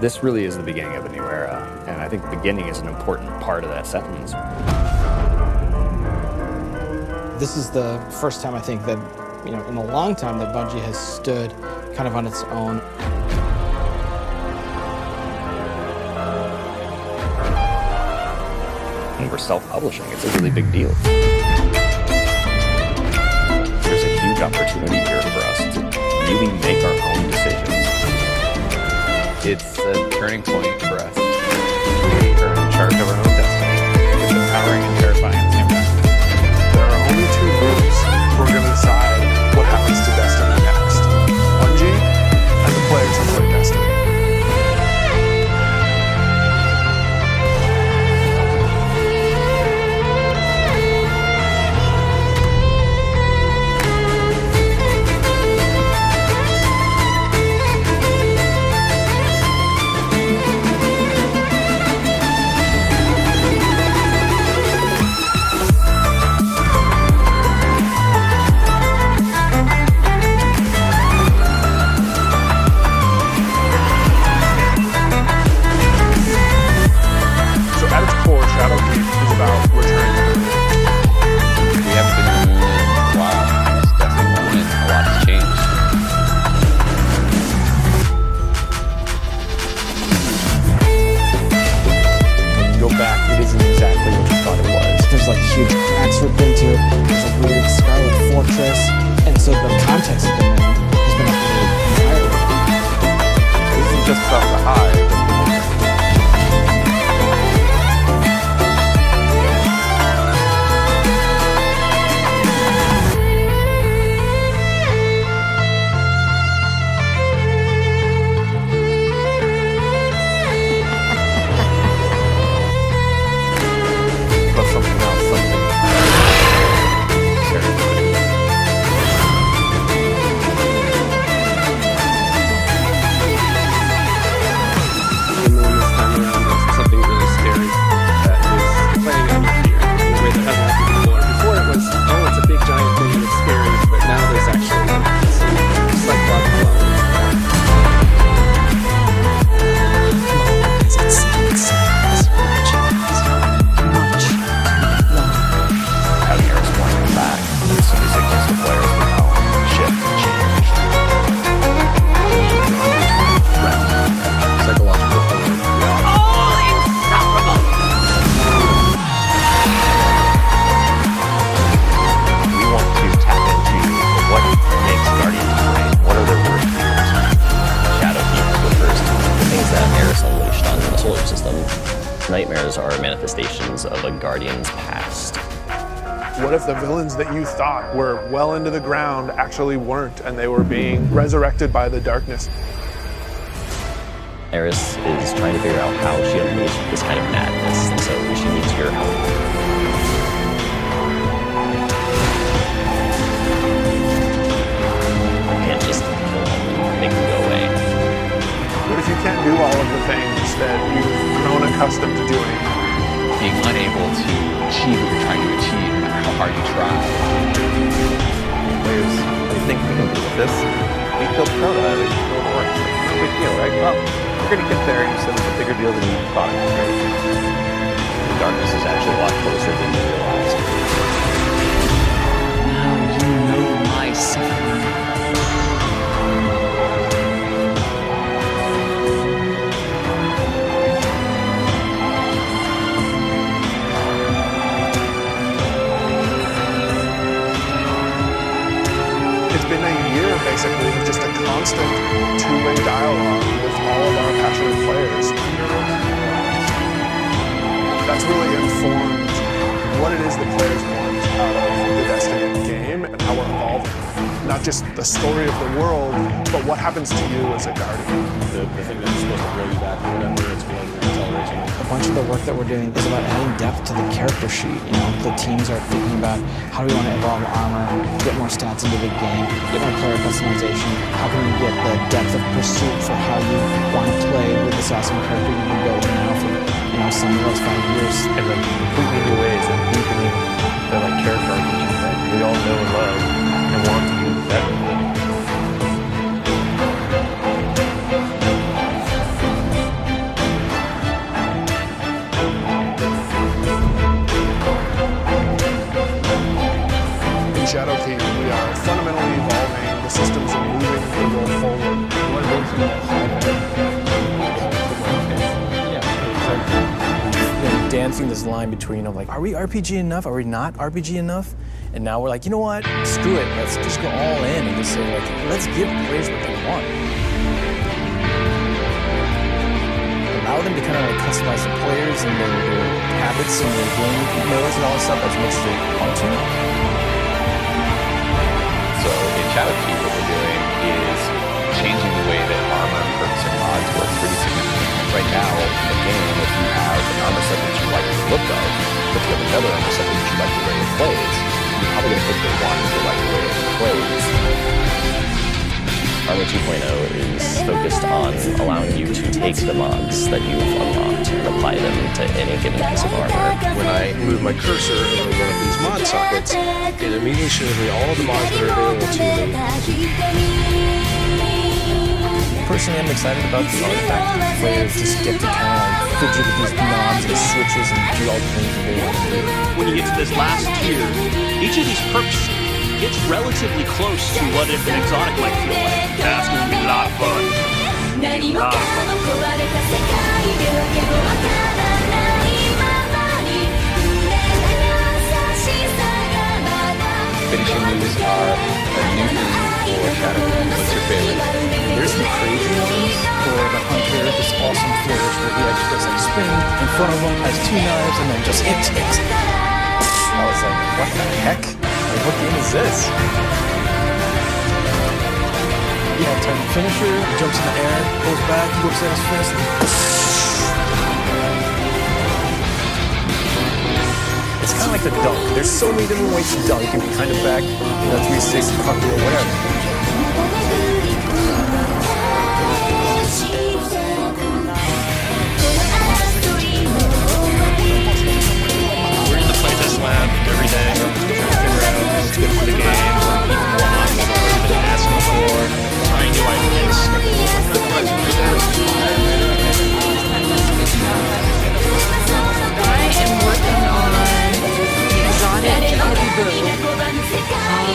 This really is the beginning of a new era, and I think the beginning is an important part of that sentence. This is the first time I think that, in a long time that Bungie has stood kind of on its own. And we're self-publishing. It's a really big deal. There's a huge opportunity here for us to really make our own decisions. It's a turning point for us. We are in charge of our own destiny. It's empowering and terrifying at the same time. There are only two groups who are going to decide what happens to Destiny next. Bungie and the players who play Destiny. Nightmares are manifestations of a guardian's past. What if the villains that you thought were well into the ground actually weren't, and they were being resurrected by the darkness? Eris is trying to figure out how she unleashed this kind of madness, and so she needs your help. You can't just kill them and make them go away. What if you can't do all of the things that you've grown accustomed to doing? Being unable to achieve what you're trying to achieve, no matter how hard you try. Players, they think we can do this. We killed Crota, we killed Orc. No big deal, right? Well, we're gonna get there, and you said it's a bigger deal than you thought it was, right? The darkness is actually a lot closer than you realized. Now you know my suffering. It's been a year, basically, of just a constant two-way dialogue with all of our passionate players. That's really informed what it is that players want out of the Destiny game and how we're evolving. Not just the story of the world, but what happens to you as a guardian. The thing that's supposed to grow you back or whatever, it's really acceleration. A bunch of the work that we're doing is about adding depth to the character sheet. The teams are thinking about how do we want to evolve armor, get more stats into the game, get more player customization. How can we get the depth of pursuit for how you want to play with this awesome character you've been building now for some of those 5 years. And like completely new ways of deepening the character archetype that we all know and love and want to be better with. fundamentally evolving the systems and moving the world forward. What makes it all dancing this line between of like, are we RPG enough? Are we not RPG enough? And now we're like, you know what? Screw it. Let's just go all in and just say like, let's give players what they want. Allow them to kind of like customize the players and their habits and their game modes and all that stuff as much as they want to. So in Shadow Keep, what we're doing is changing the way that armor, perks, and mods work pretty significantly. Right now, in the game, if you have an armor set that you like the look of, but you have another armor set that you like the way it plays, you're probably going to pick the one that you like the way it plays. Armor 2.0 is focused on allowing you to take the mods that you've unlocked and apply them to any given piece of armor. When I move my cursor over one of these mod sockets, it immediately shows me all of the mods that are available to me. Personally, I'm excited about the artifact where you just get to kind of like fidget with these knobs and switches and do all the things that they want to do. When you get to this last tier, each of these perks gets relatively close to what an exotic might feel like. That's going to be a lot of fun. Finishing moves are a new thing for Shadow Keep. What's your favorite? There's some crazy ones for the hunter, this awesome flourish where he actually does like spin in front of him, has two knives, and then just hits. I was like, what the heck? Like, what game is this? Yeah, time finisher, jumps in the air, pulls back, whips at his fist. It's kind of like the dunk. There's so many different ways to dunk. You can be kind of back, 360, cartwheel, whatever. We're in the playtest lab every day, trying to figure out what's good for the game, what people want, what we've been asking for, trying new ideas. I am working on exotic heavy bow.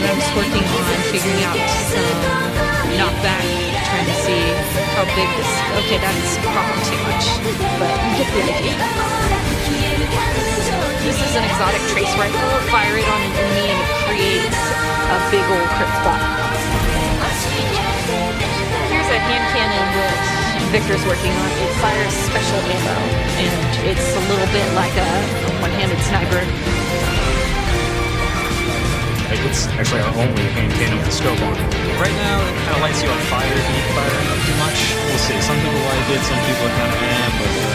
I was working on figuring out some knockback, trying to see how big this. Okay, that's probably too much, but you get the idea. This is an exotic trace rifle. Fire it on an enemy and it creates a big old crit spot. Here's a hand cannon that Victor's working on. It fires special ammo, and it's a little bit like a one-handed sniper. It's actually our only hand cannon with a scope on it. Right now, it kind of lights you on fire if you fire it up too much. We'll see. Some people like it, some people are kind of but we'll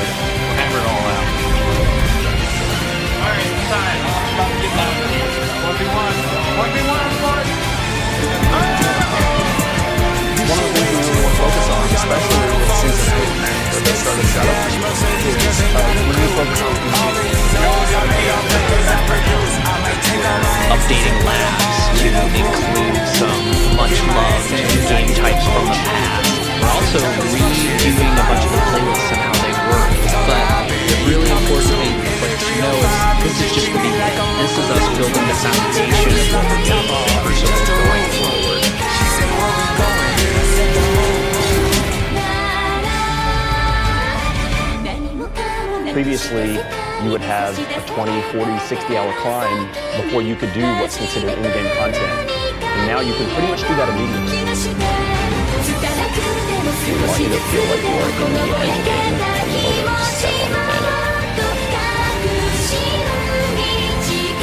hammer it all out. Alright, it's time. I'm about to get down to here. 1v1. 1v1, boys! One of the things we really want to focus on, especially with Season 8 where they started Shadow Keep, is we need to focus on updating labs to include some much-loved game types from the past. We're also redoing a bunch of the playlists and how they work. But the really important thing for players to know is this is just the beginning. This is us building the foundation of what we're doing for Civil going forward. Previously, you would have a 20, 40, 60-hour climb before you could do what's considered in-game content. And now you can pretty much do that immediately. We want you to feel like you are in the end game from the moment you step on the planet.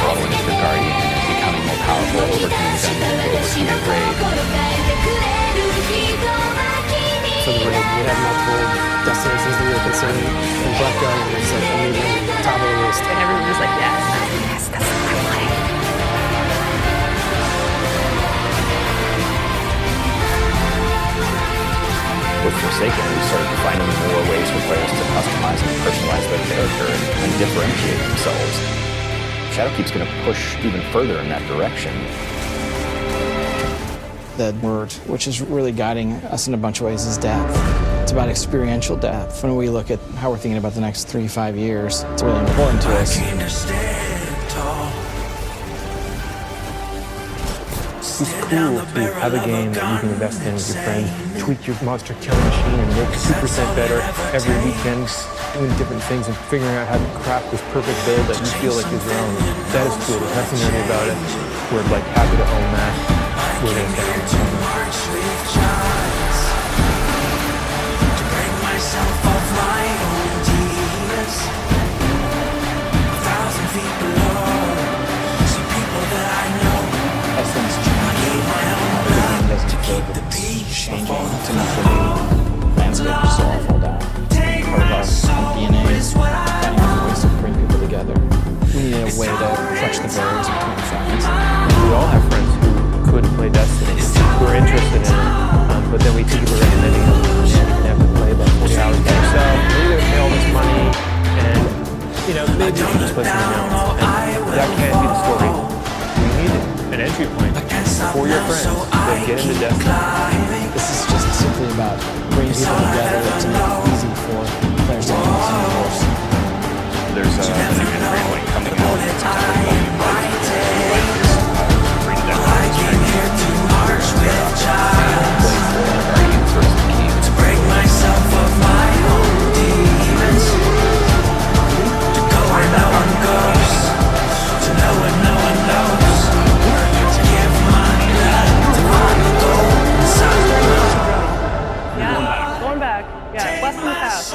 Following the Guardian and becoming more powerful, overcoming dungeons, overcoming raid. For the raid, we have multiple destinations that we were considering, and Black Guardian was like immediately top of the list. And everyone was like, yes, yes, that's what I wanted. With Forsaken, we started finding more ways for players to customize and personalize their character and differentiate themselves. Shadowkeep's going to push even further in that direction. The word, which is really guiding us in a bunch of ways, is depth. It's about experiential depth. When we look at how we're thinking about the next 3-5 years, it's really important to us. just cool to have a game that you can invest in with your friends, tweak your monster killing machine and make it 2% better every weekend, doing different things and figuring out how to craft this perfect build that you feel like is your own. That is cool. There's nothing dirty about it. We're like happy to own that. We're going to As things change, the game doesn't feel that it's changing to naturally landscape just all fall down. Part of our DNA is finding ways to bring people together. We need a way to clutch the barriers between friends. We all have friends who could play Destiny, who are interested in it, but then we see people recommending it, and you have to play about 40 hours by yourself, and you're going to pay all this money, and, you know, maybe you can just play something else. And that can't be the story. We need an entry point for your friends to get into Destiny. This is just simply about bringing people together to make it easy for players to make the universe. There's a new entry point coming out in September called Bring that play for Guardians versus the King. To break myself of my own demons. To go where no one goes. To know what no one knows. To give my blood to find the gold inside the world. Yeah, going back. Yeah, less than fast.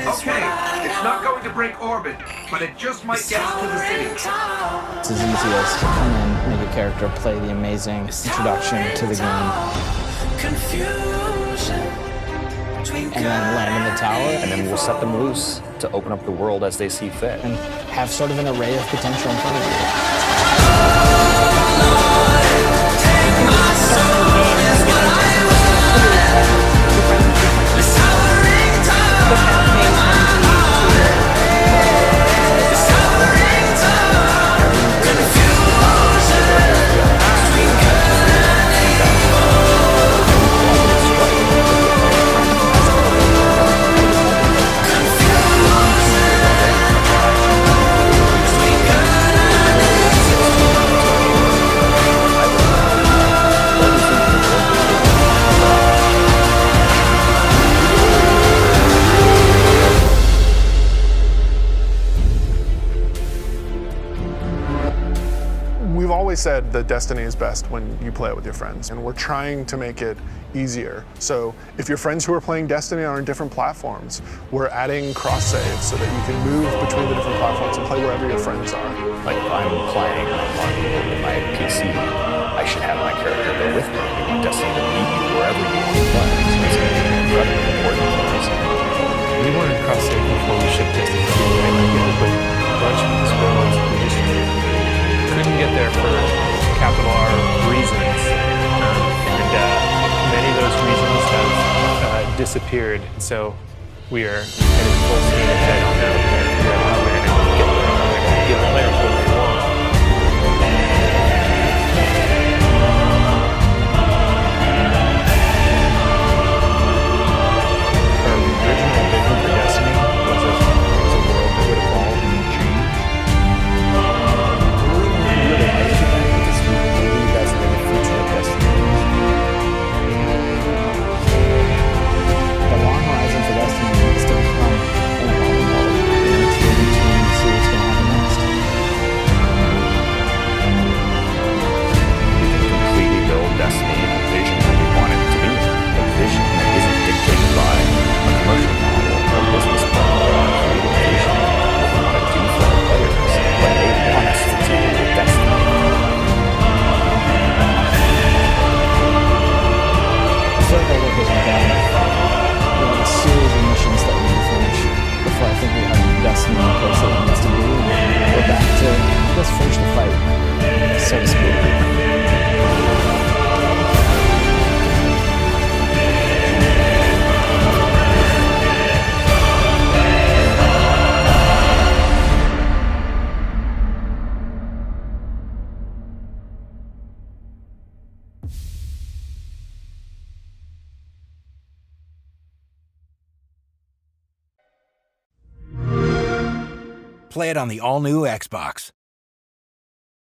Okay, it's not going to break orbit, but it just might get us to the city. It's as easy as come in, make a character, play the amazing introduction to the game, and then land in the tower. And then we'll set them loose to open up the world as they see fit. And have sort of an array of potential in front of you. We've always said that Destiny is best when you play it with your friends, and we're trying to make it easier. So if your friends who are playing Destiny are on different platforms, we're adding cross saves so that you can move between the different platforms and play wherever your friends are. Like if I'm playing on my PC, I should have my character go with me. I want Destiny to meet you wherever you want to play. So it's incredibly important for us. We wanted cross save before we shipped Destiny 2, right? Like it was a bunch of experiments. We just couldn't get there for capital R reasons. And many of those reasons have disappeared. So we are headed full steam ahead on that. We're figuring out how we're going to get there. How we're going to give players what they want. Our original vision for Destiny was a world that would evolve and change. Really hard to do that because we believe that's the future of Destiny. The long horizon for Destiny is still to come in a long haul. It's really trying to see what's going to happen next. We can completely build Destiny in the vision that we want it to be. A vision that isn't dictated by a commercial model or a business model or a creative vision of what we want to do for our players, but they want us to do with Destiny. I feel like our work isn't done. We have a series of missions that we need to finish before I think we have Destiny in the place that it needs to be. And we're back to, let's finish the fight, so to speak. Play it on the all-new Xbox.